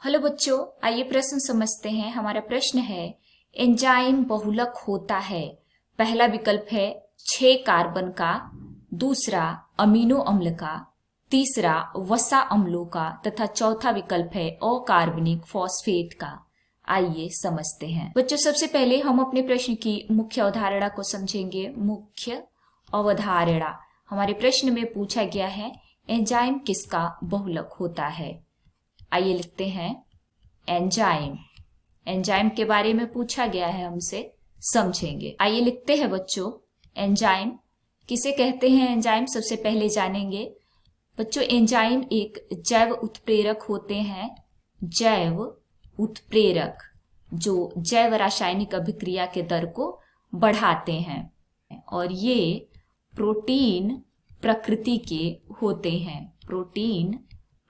Hello बच्चों, आइए प्रश्न समझते हैं। हमारा प्रश्न है, एंजाइम बहुलक होता है। पहला विकल्प है 6 कार्बन का, दूसरा अमीनो अम्ल का, तीसरा वसा अम्लों का तथा चौथा विकल्प है अकार्बनिक फॉस्फेट का। आइए समझते हैं। बच्चों, सबसे पहले हम अपने प्रश्न की मुख्य अवधारणा को समझेंगे। मुख्य अवधारणा, हमारे प्रश्न में पूछा गया है एंजाइम किसका बहुलक होता है। आइए लिखते हैं एंजाइम। एंजाइम के बारे में पूछा गया है, हमसे समझेंगे। आइए लिखते हैं बच्चों, एंजाइम किसे कहते हैं। एंजाइम सबसे पहले जानेंगे। बच्चों, एंजाइम एक जैव उत्प्रेरक होते हैं। जैव उत्प्रेरक जो जैव रासायनिक अभिक्रिया के दर को बढ़ाते हैं और ये प्रोटीन प्रकृति के होते हैं। प्रोटीन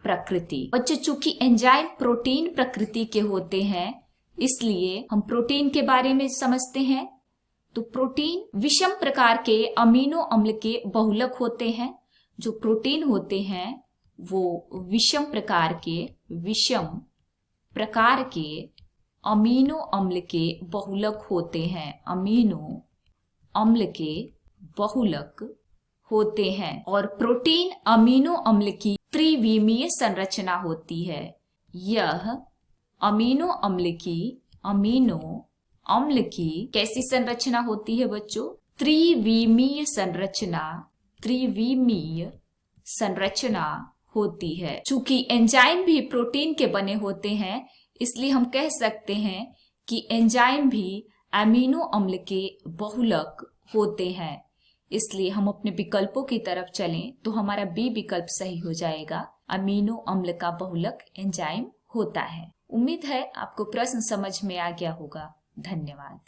प्रकृति। बच्चों, चूंकि एंजाइम प्रोटीन प्रकृति के होते हैं, इसलिए हम प्रोटीन के बारे में समझते हैं। तो प्रोटीन विषम प्रकार के अमीनो अम्ल के बहुलक होते हैं। जो प्रोटीन होते हैं वो विषम प्रकार के अमीनो अम्ल के बहुलक होते हैं। अमीनो अम्ल के बहुलक होते हैं और प्रोटीन अमीनो अम्ल की त्रिविमीय संरचना होती है। यह अमीनो अम्ल की कैसी संरचना होती है बच्चों? त्रिविमीय संरचना होती है। चूंकि एंजाइम भी प्रोटीन के बने होते हैं, इसलिए हम कह सकते हैं कि एंजाइम भी अमीनो अम्ल के बहुलक होते हैं। इसलिए हम अपने विकल्पों की तरफ चलें तो हमारा बी विकल्प सही हो जाएगा। अमीनो अम्ल का बहुलक एंजाइम होता है। उम्मीद है आपको प्रश्न समझ में आ गया होगा। धन्यवाद।